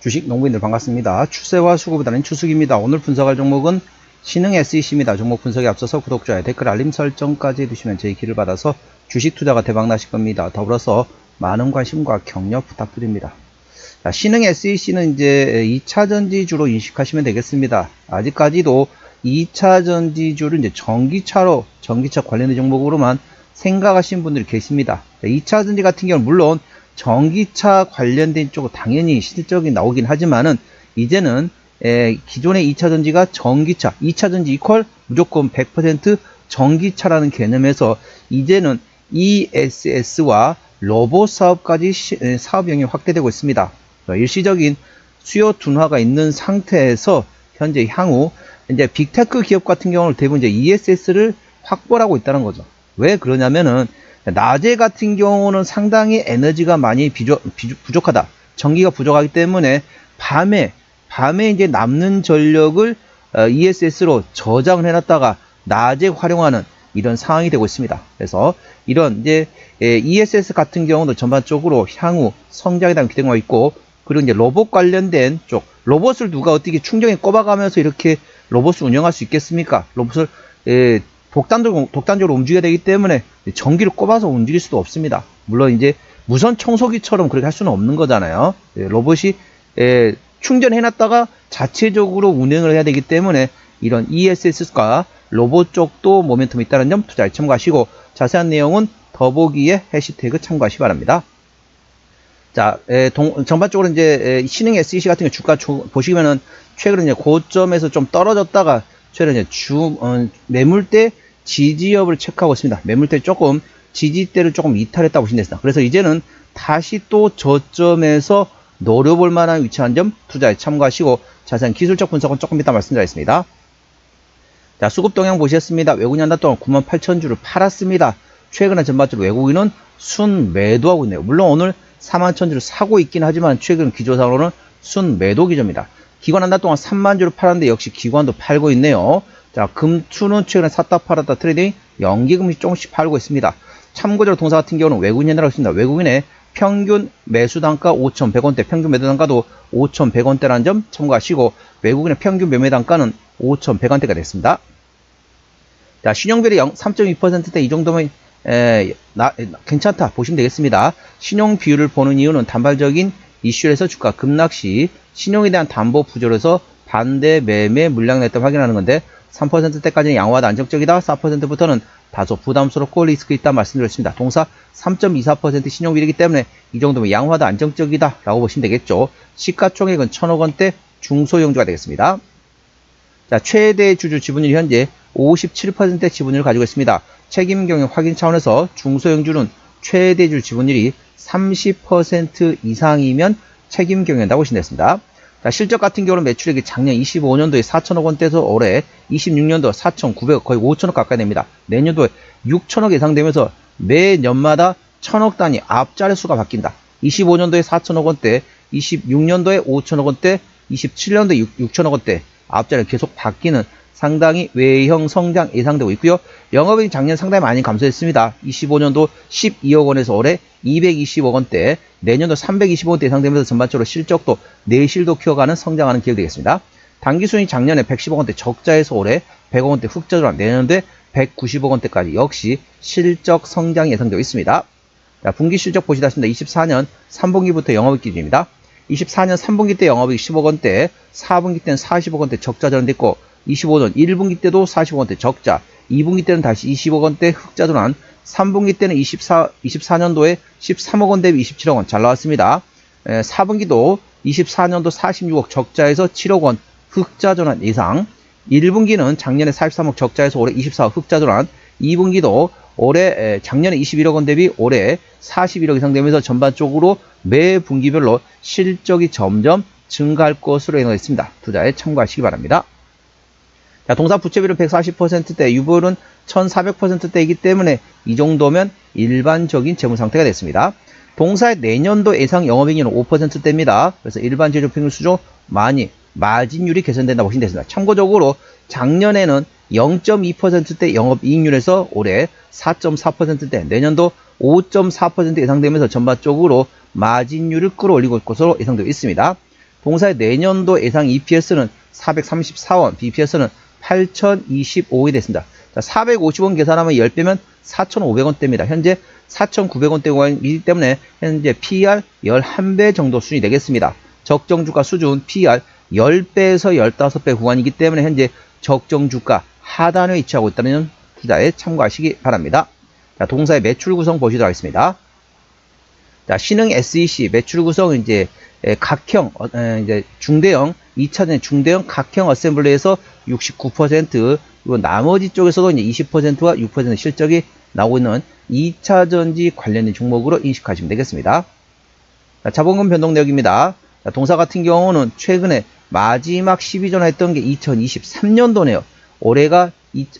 주식 농부인들 반갑습니다. 추세와 수급을 다닌 추석입니다. 오늘 분석할 종목은 신흥 SEC입니다. 종목 분석에 앞서서 구독, 좋아요, 댓글, 알림 설정까지 해두시면 저희 길을 받아서 주식 투자가 대박 나실 겁니다. 더불어서 많은 관심과 격려 부탁드립니다. 자, 신흥 SEC는 이제 2차 전지주로 인식하시면 되겠습니다. 아직까지도 2차 전지주를 이제 전기차 관련된 종목으로만 생각하시는 분들이 계십니다. 2차 전지 같은 경우는 물론 전기차 관련된 쪽은 당연히 실적이 나오긴 하지만은 이제는 기존의 2차 전지가 전기차, 2차 전지 이퀄 무조건 100% 전기차라는 개념에서 이제는 ESS와 로봇 사업까지 사업 영역이 확대되고 있습니다. 일시적인 수요 둔화가 있는 상태에서 현재 향후 이제 빅테크 기업 같은 경우는 대부분 이제 ESS를 확보를 하고 있다는 거죠. 왜 그러냐면은 낮에 같은 경우는 상당히 에너지가 많이 부족하다. 전기가 부족하기 때문에 밤에 이제 남는 전력을 ESS로 저장을 해놨다가 낮에 활용하는 이런 상황이 되고 있습니다. 그래서 이런 이제 ESS 같은 경우도 전반적으로 향후 성장에 대한 기대가 있고, 그리고 이제 로봇 관련된 쪽, 로봇을 누가 어떻게 충전에 꼽아가면서 이렇게 로봇을 운영할 수 있겠습니까? 로봇을 독단적으로 움직여야 되기 때문에 전기를 꼽아서 움직일 수도 없습니다. 물론 이제 무선 청소기처럼 그렇게 할 수는 없는 거잖아요. 로봇이 충전해놨다가 자체적으로 운행을 해야 되기 때문에 이런 ESS가 로봇 쪽도 모멘텀이 있다는 점 투자에 참고하시고, 자세한 내용은 더보기에 해시태그 참고하시기 바랍니다. 자, 전반적으로 이제 신흥 SEC 같은 경우 주가 보시면은 최근에 이제 고점에서 좀 떨어졌다가 최근에 이제 매물대 지지협을 체크하고 있습니다. 매물대 조금 지지대를 조금 이탈했다 보시면 됩니다. 그래서 이제는 다시 또 저점에서 노려볼 만한 위치한 점 투자에 참고하시고, 자세한 기술적 분석은 조금 이따 말씀드리겠습니다. 자, 수급 동향 보셨습니다. 외국인 한 달 동안 98,000주를 팔았습니다. 최근에 전반적으로 외국인은 순 매도하고 있네요. 물론 오늘 41,000주를 사고 있긴 하지만 최근 기조상으로는 순 매도 기조입니다. 기관 한 달 동안 30,000주를 팔았는데 역시 기관도 팔고 있네요. 자, 금투는 최근에 샀다 팔았다 트레이딩, 연기금이 조금씩 팔고 있습니다. 참고적으로 동사 같은 경우는 외국인 연락을 했습니다. 외국인의 평균 매수 단가 5,100원대, 평균 매도 단가도 5,100원대라는 점 참고하시고, 외국인의 평균 매매 단가는 5,100원대가 됐습니다. 자, 신용비율이 3.2%대 이 정도면 괜찮다 보시면 되겠습니다. 신용 비율을 보는 이유는 단발적인 이슈에서 주가 급락 시 신용에 대한 담보 부족에서 반대 매매 물량 냈다 확인하는 건데, 3%대까지는 양호하다 안정적이다, 4%부터는 다소 부담스럽고 리스크 있다 말씀드렸습니다. 동사 3.24% 신용비율이기 때문에 이 정도면 양호하다 안정적이다 라고 보시면 되겠죠. 시가총액은 1,000억원대 중소형주가 되겠습니다. 자, 최대 주주 지분율이 현재 57%의 지분율을 가지고 있습니다. 책임 경영 확인 차원에서 중소형주는 최대 주주 지분율이 30% 이상이면 책임 경영한다고 보시면 되겠습니다. 자, 실적 같은 경우는 매출액이 작년 25년도에 4,000억원대에서 올해 26년도 4,900억, 거의 5,000억 가까이 됩니다. 내년도에 6,000억 예상되면서 매년마다 1,000억 단위 앞자릿수가 바뀐다. 25년도에 4,000억원대, 26년도에 5,000억원대, 27년도에 6,000억원대 앞자리 계속 바뀌는 상당히 외형 성장 예상되고 있고요. 영업이익 작년 상당히 많이 감소했습니다. 25년도 12억원에서 올해 220억원대, 내년도 320억원대 예상되면서 전반적으로 실적도 내실도 키워가는 성장하는 기업이 되겠습니다. 당기순이 작년에 110억원대 적자에서 올해 100억원대 흑자로 내년도에 190억원대까지 역시 실적 성장이 예상되고 있습니다. 자, 분기 실적 보시다시피 24년 3분기부터 영업이익 기준입니다. 24년 3분기 때 영업이익 10억원대, 4분기 때는 40억원대 적자 전환됐고, 25년 1분기 때도 40억원대 적자, 2분기 때는 다시 20억원대 흑자 전환, 3분기 때는 24년도에 13억원 대비 27억원 잘 나왔습니다. 4분기도 24년도 46억 적자에서 7억원 흑자 전환 예상, 1분기는 작년에 43억 적자에서 올해 24억 흑자 전환, 2분기도 올해 작년에 21억원 대비 올해 41억 이상 되면서 전반적으로 매 분기별로 실적이 점점 증가할 것으로 예상됐습니다. 투자에 참고하시기 바랍니다. 자, 동사 부채비율은 140%대, 유보율은 1400%대이기 때문에 이 정도면 일반적인 재무 상태가 됐습니다. 동사의 내년도 예상 영업이익률은 5%대입니다. 그래서 일반 재료 평균 수준 많이 마진율이 개선된다고 보시면 되겠습니다. 참고적으로 작년에는 0.2%대 영업이익률에서 올해 4.4%대, 내년도 5.4% 예상되면서 전반적으로 마진율을 끌어올리고 있을 것으로 예상되고 있습니다. 동사의 내년도 예상 EPS는 434원, BPS는 8,025원이 됐습니다. 자, 450원 계산하면 10배면 4,500원대입니다. 현재 4,900원대이기 때문에 현재 PER 11배 정도 수준이 되겠습니다. 적정주가 수준 PER 10배에서 15배 구간이기 때문에 현재 적정주가 하단에 위치하고 있다는 점 투자에 참고하시기 바랍니다. 자, 동사의 매출 구성 보시도록 하겠습니다. 자, 신흥 SEC 매출 구성은 이제 각형, 이제 중대형, 2차전 중대형 각형 어셈블리에서 69%, 그리고 나머지 쪽에서도 이제 20%와 6% 실적이 나오고 있는 2차전지 관련된 종목으로 인식하시면 되겠습니다. 자, 자본금 변동 내역입니다. 자, 동사 같은 경우는 최근에 마지막 12전 했던 게 2023년도네요. 올해가,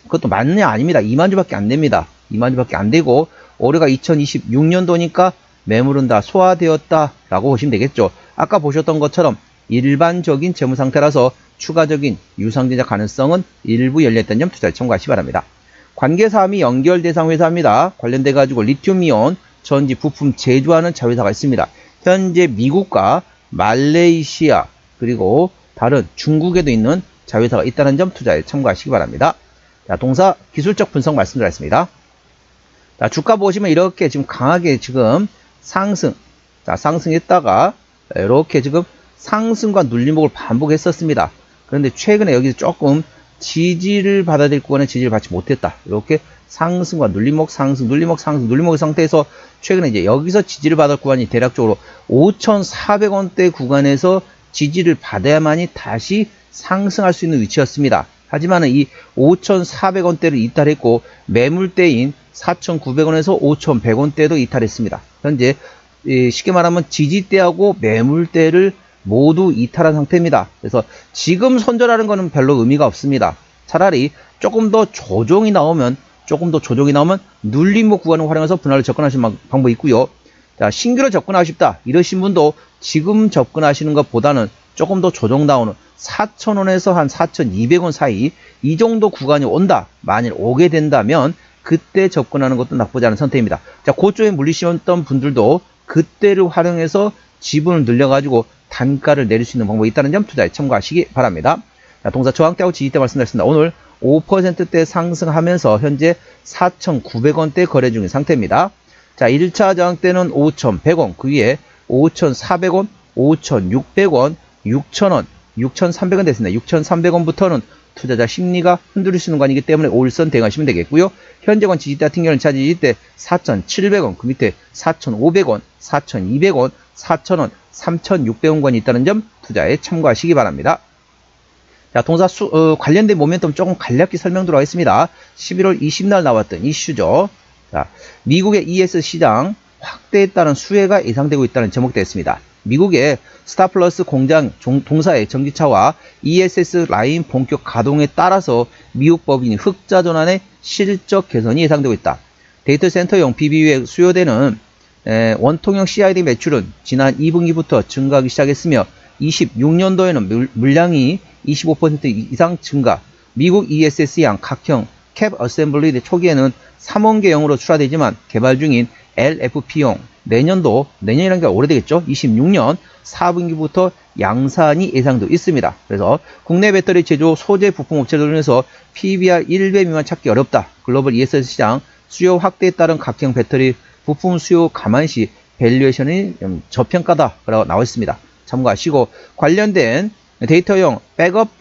그것도 맞냐 아닙니다. 2만 주밖에 안 됩니다. 2만 주밖에 안 되고, 올해가 2026년도니까 매물은 다 소화되었다 라고 보시면 되겠죠. 아까 보셨던 것처럼 일반적인 재무 상태라서 추가적인 유상증자 가능성은 일부 열려있다는 점 투자에 참고하시기 바랍니다. 관계사항이 연결 대상 회사입니다. 관련돼 가지고 리튬이온 전지 부품 제조하는 자회사가 있습니다. 현재 미국과 말레이시아 그리고 다른 중국에도 있는 자회사가 있다는 점 투자에 참고하시기 바랍니다. 자, 동사 기술적 분석 말씀드렸습니다. 자, 주가 보시면 이렇게 지금 강하게 지금 상승, 자, 상승했다가 이렇게 지금 상승과 눌림목을 반복했었습니다. 그런데 최근에 여기서 조금 지지를 받아야 될 구간에 지지를 받지 못했다. 이렇게 상승과 눌림목, 상승, 눌림목, 상승, 눌림목의 상태에서 최근에 이제 여기서 지지를 받을 구간이 대략적으로 5,400원대 구간에서 지지를 받아야만이 다시 상승할 수 있는 위치였습니다. 하지만 이 5,400원대를 이탈했고 매물대인 4,900원에서 5,100원대도 이탈했습니다. 현재 쉽게 말하면 지지대하고 매물대를 모두 이탈한 상태입니다. 그래서 지금 손절하는 것은 별로 의미가 없습니다. 차라리 조금 더 조정이 나오면 눌림목 구간을 활용해서 분할을 접근하시는 방법이 있고요. 자, 신규로 접근하고 싶다 이러신 분도 지금 접근하시는 것보다는 조금 더 조정 나오는 4,000원에서 한 4,200원 사이 이 정도 구간이 온다. 만일 오게 된다면 그때 접근하는 것도 나쁘지 않은 선택입니다. 자, 그쪽에 물리셨던 분들도 그때를 활용해서 지분을 늘려가지고 단가를 내릴 수 있는 방법이 있다는 점 투자에 참고하시기 바랍니다. 자, 동사 저항대하고 지지대 말씀드렸습니다. 오늘 5%대 상승하면서 현재 4,900원대 거래 중인 상태입니다. 자, 1차 저항대는 5,100원, 그 위에 5,400원, 5,600원, 6,000원, 6,300원 됐습니다. 6,300원부터는 투자자 심리가 흔들릴 수 있는 관이기 때문에 5일선 대응하시면 되겠고요. 현재권 지지대 같은 경우는 차지지대 4,700원, 그 밑에 4,500원, 4,200원, 4,000원, 3,600원권이 있다는 점 투자에 참고하시기 바랍니다. 자, 동사 관련된 모멘텀 조금 간략히 설명 들어가겠습니다. 11월 20날 나왔던 이슈죠. 자, 미국의 ES 시장 확대에 따른 수혜가 예상되고 있다는 제목되었습니다. 미국의 스타플러스 공장 동사의 전기차와 ESS 라인 본격 가동에 따라서 미국 법인이 흑자 전환의 실적 개선이 예상되고 있다. 데이터 센터용 PBU에 수요되는 원통형 CID 매출은 지난 2분기부터 증가하기 시작했으며 26년도에는 물량이 25% 이상 증가, 미국 ESS양 각형 캡 어셈블리 초기에는 3원계형으로 출하되지만 개발 중인 LFP용 내년이라는 게 오래되겠죠. 26년 4분기부터 양산이 예상되고 있습니다. 그래서 국내 배터리 제조 소재 부품 업체들을 통해서 PBR 1배 미만 찾기 어렵다. 글로벌 ESS 시장 수요 확대에 따른 각형 배터리 부품 수요 감안시 밸류에이션이 저평가다 라고 나와 있습니다. 참고하시고 관련된 데이터용 백업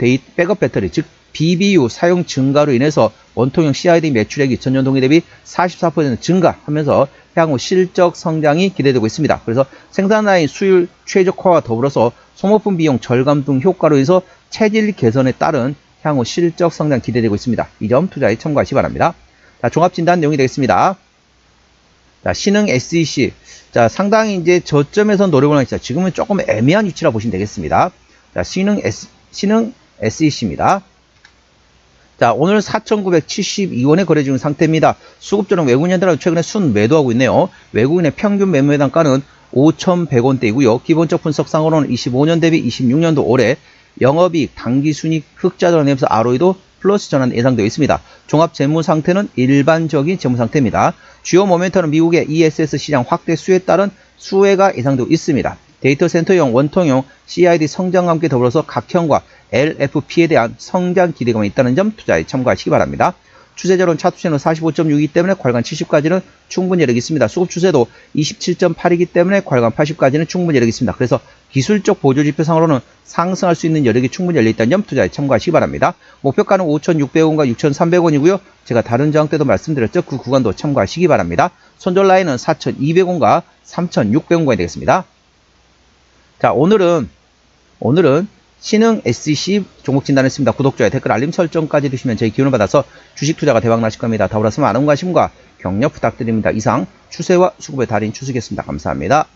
배터리 즉 BBU 사용 증가로 인해서 원통형 CID 매출액이 전년 동기 대비 44% 증가하면서 향후 실적 성장이 기대되고 있습니다. 그래서 생산 라인 수율 최적화와 더불어서 소모품 비용 절감 등 효과로 해서 체질 개선에 따른 향후 실적 성장 기대되고 있습니다. 이 점 투자에 참고하시기 바랍니다. 자, 종합 진단 내용이 되겠습니다. 자, 신흥 SEC. 자, 상당히 이제 저점에서 노려보는 거 있죠. 지금은 조금 애매한 위치라 보시면 되겠습니다. 자, 신흥 SEC입니다. 자, 오늘 4,972원에 거래 중인 상태입니다. 수급주는 외국인들하고 최근에 순 매도하고 있네요. 외국인의 평균 매매단가는 5,100원대이고요. 기본적 분석상으로는 25년 대비 26년도 올해 영업이익, 당기순이익 흑자 전환하면서 ROE도 플러스 전환 예상되어 있습니다. 종합 재무 상태는 일반적인 재무 상태입니다. 주요 모멘텀은 미국의 ESS 시장 확대 수혜에 따른 수혜가 예상되고 있습니다. 데이터 센터용, 원통용, CID 성장과 함께 더불어서 각형과 LFP에 대한 성장 기대감이 있다는 점 투자에 참고하시기 바랍니다. 추세저는 차트채널 45.6이기 때문에 괄관 70까지는 충분히 여력이 있습니다. 수급 추세도 27.8이기 때문에 괄관 80까지는 충분히 여력이 있습니다. 그래서 기술적 보조지표상으로는 상승할 수 있는 여력이 충분히 열려있다는 점 투자에 참고하시기 바랍니다. 목표가는 5,600원과 6,300원이고요. 제가 다른 저항 때도 말씀드렸죠. 그 구간도 참고하시기 바랍니다. 손절 라인은 4,200원과 3,600원이 되겠습니다. 자, 오늘은 신흥 SEC 종목 진단했습니다. 구독자의 댓글 알림 설정까지 해주시면 저희 기운을 받아서 주식 투자가 대박 나실 겁니다. 더불어서 많은 관심과 격려 부탁드립니다. 이상 추세와 수급의 달인 추수겠습니다. 감사합니다.